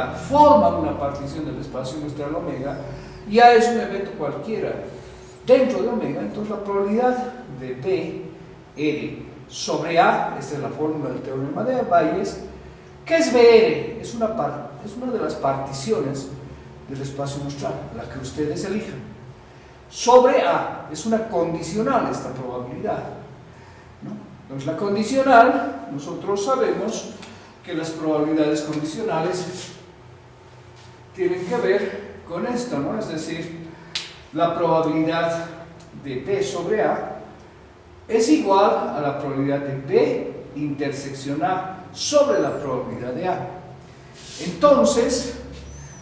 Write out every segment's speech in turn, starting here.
Z forman una partición del espacio industrial omega, y A es un evento cualquiera dentro de omega, entonces la probabilidad de B, R sobre A, esta es la fórmula del teorema de Bayes. ¿Qué es BR? Es una de las particiones del espacio industrial, la que ustedes elijan. Sobre A, es una condicional esta probabilidad, ¿no? Entonces la condicional, nosotros sabemos que las probabilidades condicionales tienen que ver con esto, ¿no? Es decir, la probabilidad de B sobre A es igual a la probabilidad de B intersección A sobre la probabilidad de A. Entonces,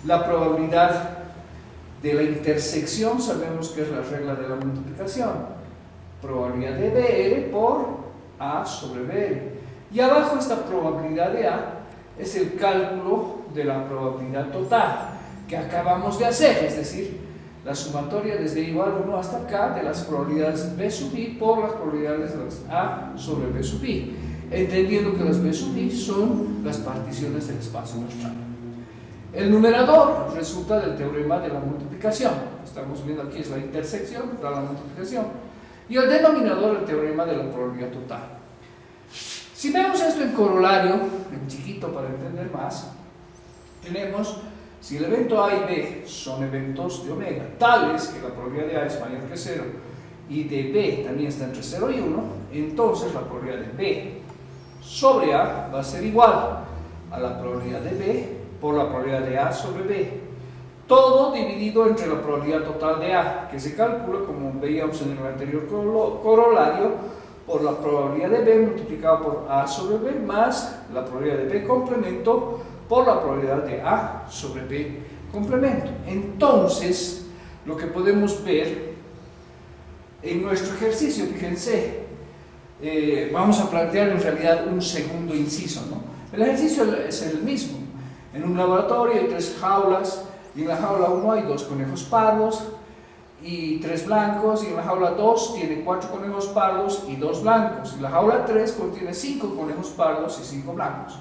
la probabilidad de la intersección sabemos que es la regla de la multiplicación. Probabilidad de BR por A sobre BR. Y abajo esta probabilidad de A es el cálculo de la probabilidad total que acabamos de hacer, es decir, la sumatoria desde igual 1 hasta acá de las probabilidades B sub I por las probabilidades de las A sobre B sub I, entendiendo que las B sub I son las particiones del espacio industrial. El numerador resulta del teorema de la multiplicación, estamos viendo aquí es la intersección, da la multiplicación, y el denominador el teorema de la probabilidad total. Si vemos esto en corolario, en chiquito para entender más, tenemos, si el evento A y B son eventos de omega, tales que la probabilidad de A es mayor que 0 y de B también está entre 0 y 1, entonces la probabilidad de B sobre A va a ser igual a la probabilidad de B por la probabilidad de A sobre B, todo dividido entre la probabilidad total de A, que se calcula, como veíamos en el anterior corolario, por la probabilidad de B multiplicado por A sobre B más la probabilidad de B complemento por la probabilidad de A sobre B complemento. Entonces, lo que podemos ver en nuestro ejercicio, fíjense, vamos a plantear en realidad un segundo inciso, ¿no? El ejercicio es el mismo. En un laboratorio hay 3 jaulas, y en la jaula 1 hay 2 conejos pardos y 3 blancos, y en la jaula 2 tiene 4 conejos pardos y 2 blancos, y la jaula 3 contiene 5 conejos pardos y 5 blancos.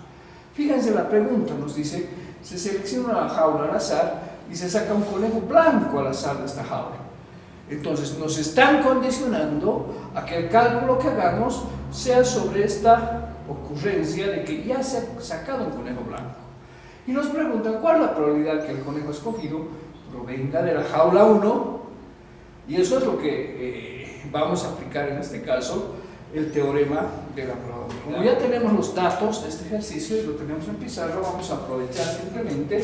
Fíjense la pregunta, nos dice, se selecciona una jaula al azar y se saca un conejo blanco al azar de esta jaula. Entonces nos están condicionando a que el cálculo que hagamos sea sobre esta ocurrencia de que ya se ha sacado un conejo blanco. Y nos preguntan cuál es la probabilidad que el conejo escogido provenga de la jaula 1, y eso es lo que vamos a aplicar en este caso, el teorema de la probabilidad. Como ya tenemos los datos de este ejercicio y lo tenemos en pizarra, vamos a aprovechar simplemente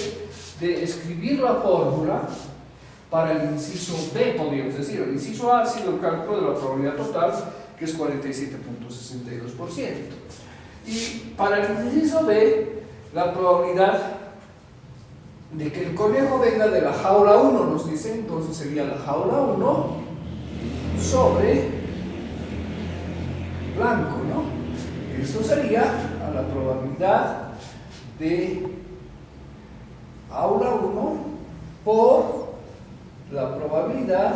de escribir la fórmula para el inciso B, podríamos decir. El inciso A ha sido el cálculo de la probabilidad total, que es 47.62%. Y para el inciso B, la probabilidad de que el conejo venga de la jaula 1, nos dice, entonces sería la jaula 1 sobre blanco, ¿no? Esto sería a la probabilidad de jaula 1 por la probabilidad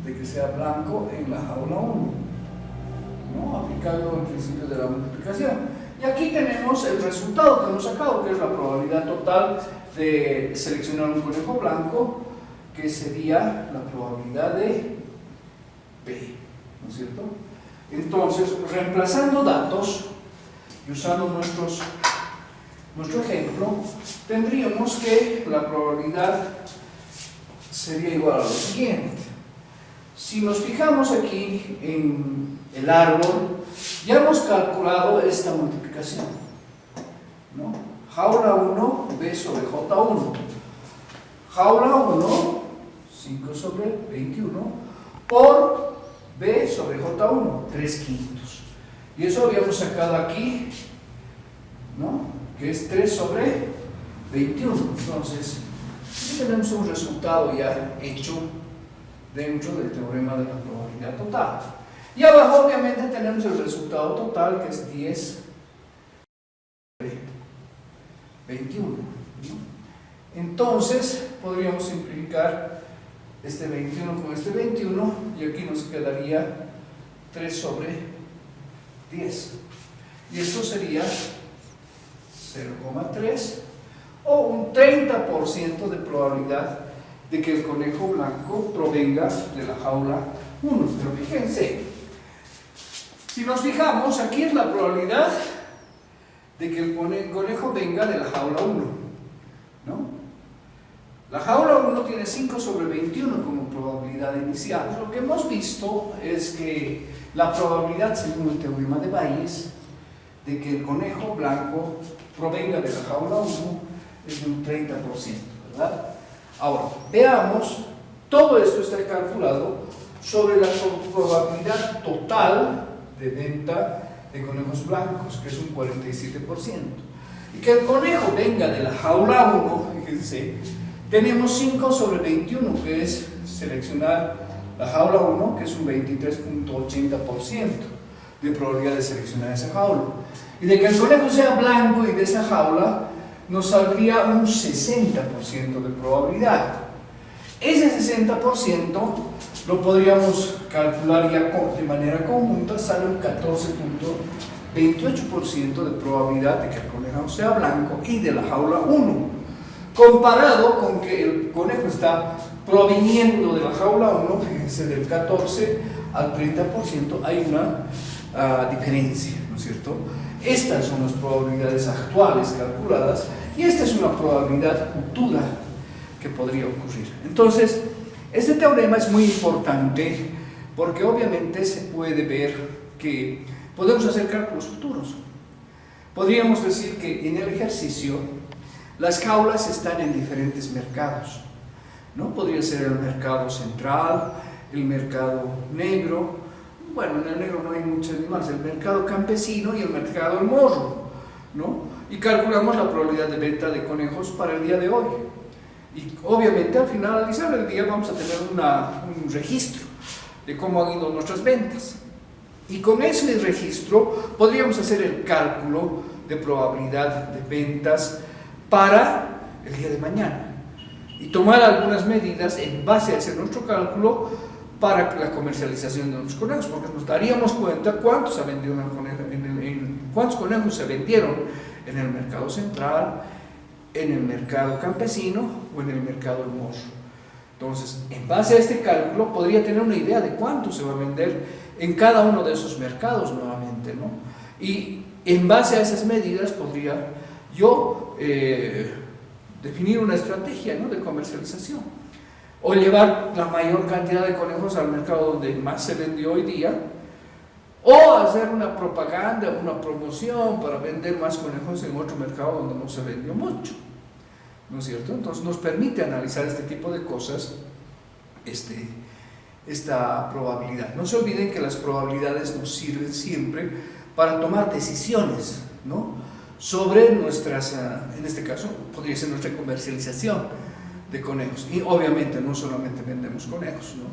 de que sea blanco en la jaula 1, ¿no? Aplicando el principio de la multiplicación. Y aquí tenemos el resultado que hemos sacado, que es la probabilidad total de seleccionar un conejo blanco, que sería la probabilidad de B, ¿no es cierto? Entonces, reemplazando datos y usando nuestro ejemplo, tendríamos que la probabilidad sería igual a lo siguiente. Si nos fijamos aquí en el árbol, ya hemos calculado esta multiplicación, ¿no? Jaula 1, B sobre J1. Jaula 1, 5 sobre 21, por B sobre J1, 3/5. Y eso habíamos sacado aquí, ¿no? Que es 3 sobre 21. Entonces, aquí tenemos un resultado ya hecho dentro del teorema de la probabilidad total. Y abajo obviamente tenemos el resultado total, que es 10 sobre 21, ¿no? Entonces podríamos simplificar este 21 con este 21 y aquí nos quedaría 3 sobre 10. Y esto sería 0,3 o un 30% de probabilidad de que el conejo blanco provenga de la jaula 1. Pero fíjense, si nos fijamos, aquí es la probabilidad de que el conejo venga de la jaula 1, ¿no? La jaula 1 tiene 5 sobre 21 como probabilidad inicial. Lo que hemos visto es que la probabilidad, según el teorema de Bayes, de que el conejo blanco provenga de la jaula 1 es de un 30%, ¿verdad? Ahora, veamos, todo esto está calculado sobre la probabilidad total de venta de conejos blancos, que es un 47%. Y que el conejo venga de la jaula 1, fíjense, tenemos 5 sobre 21, que es seleccionar la jaula 1, que es un 23.80% de probabilidad de seleccionar esa jaula. Y de que el conejo sea blanco y de esa jaula, nos saldría un 60% de probabilidad. Ese 60% lo podríamos calcular ya de manera conjunta, sale un 14.28% de probabilidad de que el conejo sea blanco y de la jaula 1. Comparado con que el conejo está proviniendo de la jaula 1, fíjense, del 14 al 30% hay una diferencia, ¿no es cierto? Estas son las probabilidades actuales calculadas y esta es una probabilidad futura que podría ocurrir. Entonces, este teorema es muy importante porque obviamente se puede ver que podemos hacer cálculos futuros. Podríamos decir que en el ejercicio las jaulas están en diferentes mercados, ¿no? Podría ser el mercado central, el mercado negro, bueno, en el negro no hay muchos animales, el mercado campesino y el mercado del morro, ¿no? Y calculamos la probabilidad de venta de conejos para el día de hoy. Y obviamente al finalizar el día vamos a tener un registro de cómo han ido nuestras ventas. Y con ese registro podríamos hacer el cálculo de probabilidad de ventas para el día de mañana y tomar algunas medidas en base a ese nuestro cálculo para la comercialización de nuestros conejos, porque nos daríamos cuenta cuántos se vendió cuántos conejos se vendieron en el mercado central, en el mercado campesino o en el mercado del morro. Entonces, en base a este cálculo podría tener una idea de cuánto se va a vender en cada uno de esos mercados nuevamente, ¿no? Y en base a esas medidas podría yo definir una estrategia, ¿no?, de comercialización, o llevar la mayor cantidad de conejos al mercado donde más se vendió hoy día, o hacer una propaganda, una promoción para vender más conejos en otro mercado donde no se vendió mucho, ¿no es cierto? Entonces nos permite analizar este tipo de cosas, esta probabilidad. No se olviden que las probabilidades nos sirven siempre para tomar decisiones, ¿no?, sobre nuestras, en este caso, podría ser nuestra comercialización de conejos. Y obviamente no solamente vendemos conejos, ¿no?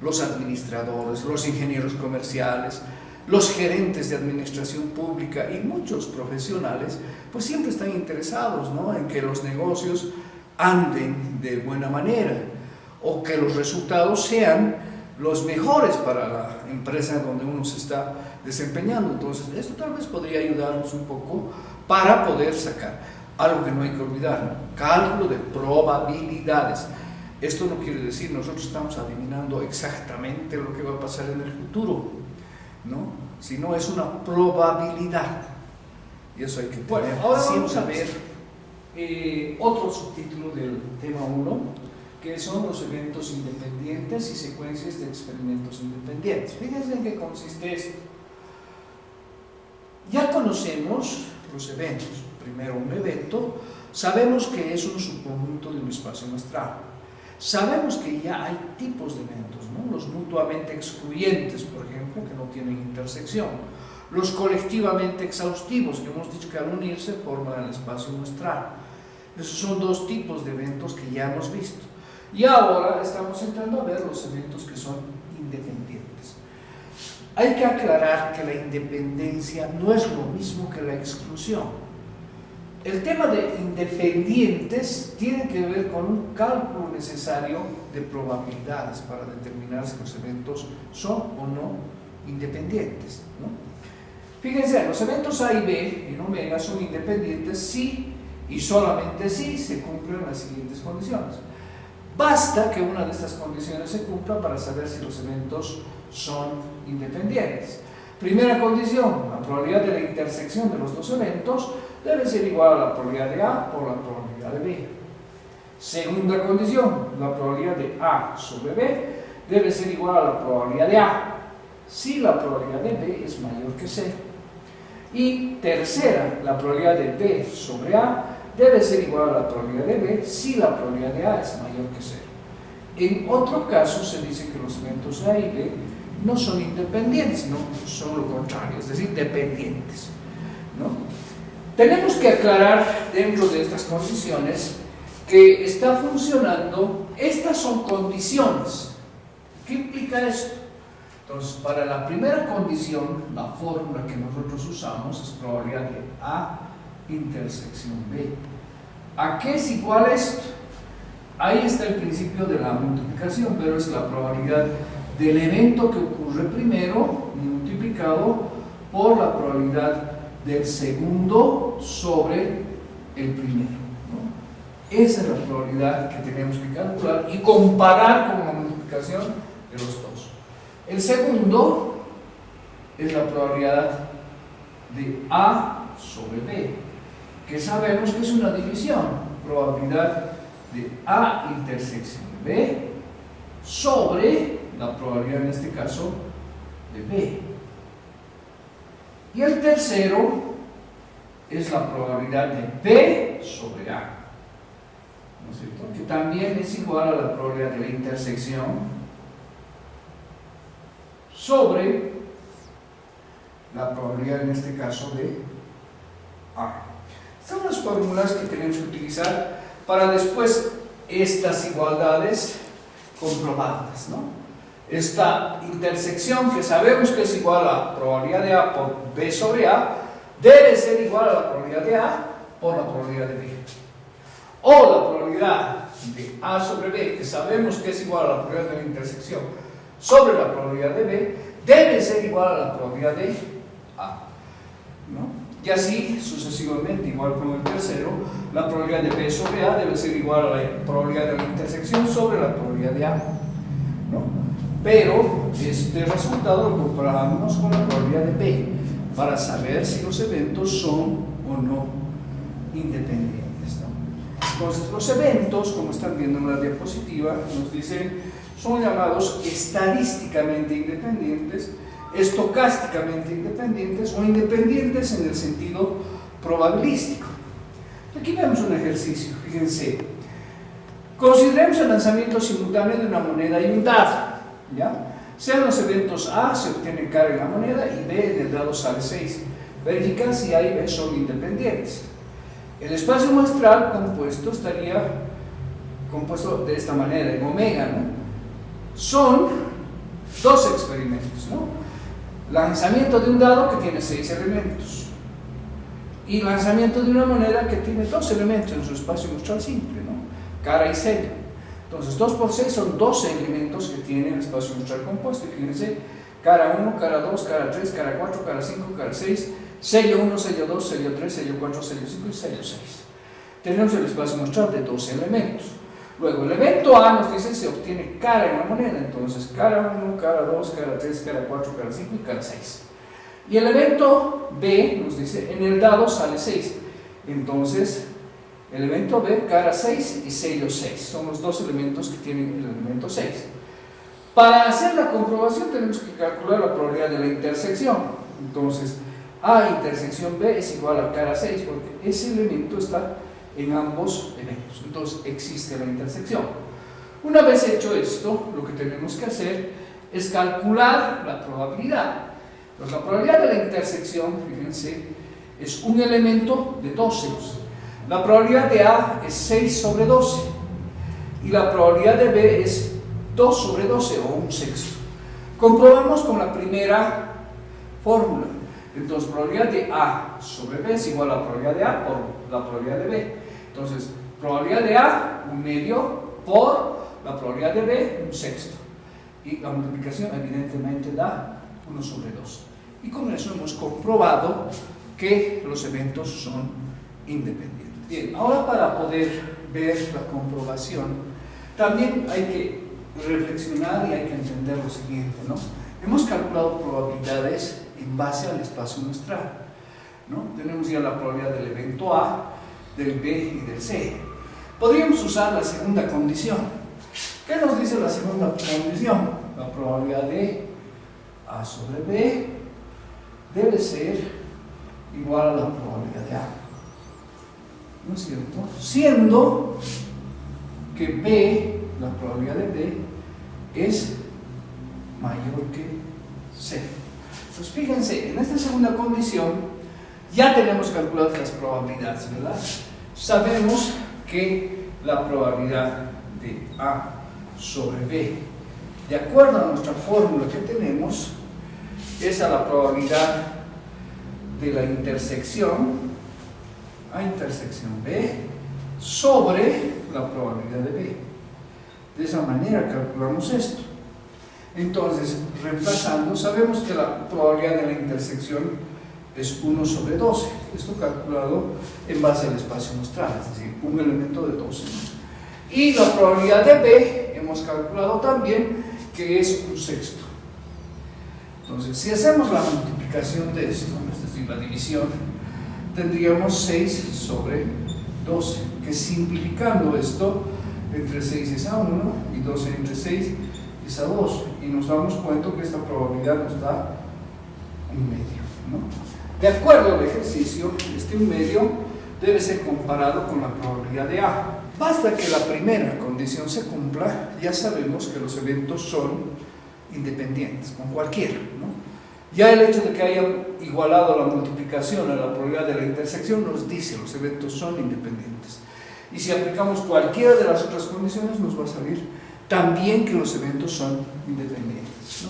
Los administradores, los ingenieros comerciales, los gerentes de administración pública y muchos profesionales, pues siempre están interesados, ¿no?, en que los negocios anden de buena manera o que los resultados sean los mejores para la empresa donde uno se está desempeñando. Entonces, esto tal vez podría ayudarnos un poco para poder sacar algo que no hay que olvidar, ¿no?, cálculo de probabilidades. Esto no quiere decir nosotros estamos adivinando exactamente lo que va a pasar en el futuro, ¿no?, sino es una probabilidad. Y eso hay que tener. Bueno, ahora vamos a ver otro subtítulo del tema 1, que son los eventos independientes y secuencias de experimentos independientes. Fíjense en qué consiste esto. Ya conocemos los eventos. Primero, un evento, sabemos que es un subconjunto de un espacio muestral. Sabemos que ya hay tipos de eventos, ¿no?, los mutuamente excluyentes, por ejemplo, que no tienen intersección. Los colectivamente exhaustivos, que hemos dicho que al unirse forman el espacio muestral. Esos son dos tipos de eventos que ya hemos visto. Y ahora estamos entrando a ver los eventos que son independientes. Hay que aclarar que la independencia no es lo mismo que la exclusión. El tema de independientes tiene que ver con un cálculo necesario de probabilidades para determinar si los eventos son o no independientes, ¿no? Fíjense, los eventos A y B en omega son independientes si y solamente si se cumplen las siguientes condiciones. Basta que una de estas condiciones se cumpla para saber si los eventos son independientes. Primera condición, la probabilidad de la intersección de los dos eventos debe ser igual a la probabilidad de A por la probabilidad de B. Segunda condición, la probabilidad de A sobre B debe ser igual a la probabilidad de A si la probabilidad de B es mayor que C. Y tercera, la probabilidad de B sobre A debe ser igual a la probabilidad de B si la probabilidad de A es mayor que C. En otro caso se dice que los eventos A y B no son independientes, no son lo contrario, es decir, dependientes, ¿no? Tenemos que aclarar dentro de estas condiciones que está funcionando, estas son condiciones. ¿Qué implica esto? Entonces, para la primera condición, la fórmula que nosotros usamos es probabilidad de A intersección B. ¿A qué es igual esto? Ahí está el principio de la multiplicación, pero es la probabilidad del evento que ocurre primero multiplicado por la probabilidad del segundo sobre el primero, ¿no? Esa es la probabilidad que tenemos que calcular y comparar con la multiplicación de los dos. El segundo es la probabilidad de A sobre B, que sabemos que es una división, probabilidad de A intersección B sobre la probabilidad en este caso de B. Y el tercero es la probabilidad de B sobre A, ¿no es cierto? Que también es igual a la probabilidad de la intersección sobre la probabilidad en este caso de A. Estas son las fórmulas que tenemos que utilizar para después estas igualdades comprobadas, ¿no? Esta intersección que sabemos que es igual a la probabilidad de A por B sobre A debe ser igual a la probabilidad de A por la probabilidad de B. O la probabilidad de A sobre B, que sabemos que es igual a la probabilidad de la intersección sobre la probabilidad de B, debe ser igual a la probabilidad de A, ¿no? Y así sucesivamente, igual con el tercero, la probabilidad de B sobre A debe ser igual a la probabilidad de la intersección sobre la probabilidad de A, ¿no? Pero este resultado lo comparamos con la probabilidad de B para saber si los eventos son o no independientes, ¿no? Entonces, los eventos, como están viendo en la diapositiva, nos dicen, son llamados estadísticamente independientes, estocásticamente independientes o independientes en el sentido probabilístico. Aquí vemos un ejercicio, fíjense. Consideremos el lanzamiento simultáneo de una moneda y un dado, ¿ya? Sean los eventos A, se obtiene cara en la moneda, y B, en el dado sale 6. Verificar si A y B son independientes. El espacio muestral compuesto estaría compuesto de esta manera, en omega, ¿no? Son dos experimentos, ¿no? Lanzamiento de un dado que tiene 6 elementos y lanzamiento de una moneda que tiene 2 elementos en su espacio muestral simple, ¿no? Cara y sello. Entonces 2 por 6 son 12 elementos que tiene el espacio muestral compuesto. Y fíjense, cara 1, cara 2, cara 3, cara 4, cara 5, cara 6, sello 1, sello 2, sello 3, sello 4, sello 5 y sello 6. Tenemos el espacio muestral de 12 elementos. Luego, el evento A nos dice se obtiene cara en la moneda, entonces cara 1, cara 2, cara 3, cara 4, cara 5 y cara 6. Y el evento B nos dice en el dado sale 6, entonces el evento B, cara 6 y sello 6, son los dos elementos que tienen el elemento 6. Para hacer la comprobación tenemos que calcular la probabilidad de la intersección, entonces A intersección B es igual a cara 6, porque ese elemento está en ambos eventos, entonces existe la intersección. Una vez hecho esto, lo que tenemos que hacer es calcular la probabilidad. Pues la probabilidad de la intersección, fíjense, es un elemento de 12. La probabilidad de A es 6 sobre 12 y la probabilidad de B es 2 sobre 12 o un sexto. Comprobamos con la primera fórmula. Entonces, probabilidad de A sobre B es igual a la probabilidad de A por la probabilidad de B. Entonces, probabilidad de A, un medio, por la probabilidad de B, un sexto. Y la multiplicación evidentemente da 1 sobre 2. Y con eso hemos comprobado que los eventos son independientes. Bien, ahora para poder ver la comprobación, también hay que reflexionar y hay que entender lo siguiente, ¿no? Hemos calculado probabilidades en base al espacio muestral, ¿no? Tenemos ya la probabilidad del evento A, del B y del C. Podríamos usar la segunda condición. ¿Qué nos dice la segunda condición? La probabilidad de A sobre B debe ser igual a la probabilidad de A, ¿no es cierto? Siendo que B, la probabilidad de B, es mayor que C. Entonces fíjense, en esta segunda condición ya tenemos calculadas las probabilidades, ¿verdad? Sabemos que la probabilidad de A sobre B, de acuerdo a nuestra fórmula que tenemos, es a la probabilidad de la intersección A intersección B sobre la probabilidad de B. De esa manera calculamos esto. Entonces, reemplazando, sabemos que la probabilidad de la intersección es 1 sobre 12. Esto calculado en base al espacio muestral, es decir, un elemento de 12. Y la probabilidad de B hemos calculado también que es 1/6. Entonces, si hacemos la multiplicación de esto, es decir, la división, tendríamos 6 sobre 12, que simplificando esto, entre 6 es a 1 y 12 entre 6 es a 2, y nos damos cuenta que esta probabilidad nos da 1/2, ¿no? De acuerdo al ejercicio, este 1/2 debe ser comparado con la probabilidad de A. Basta que la primera condición se cumpla, ya sabemos que los eventos son independientes, con cualquiera, ¿no? Ya el hecho de que hayan igualado la multiplicación a la probabilidad de la intersección nos dice que los eventos son independientes. Y si aplicamos cualquiera de las otras condiciones, nos va a salir también que los eventos son independientes, ¿no?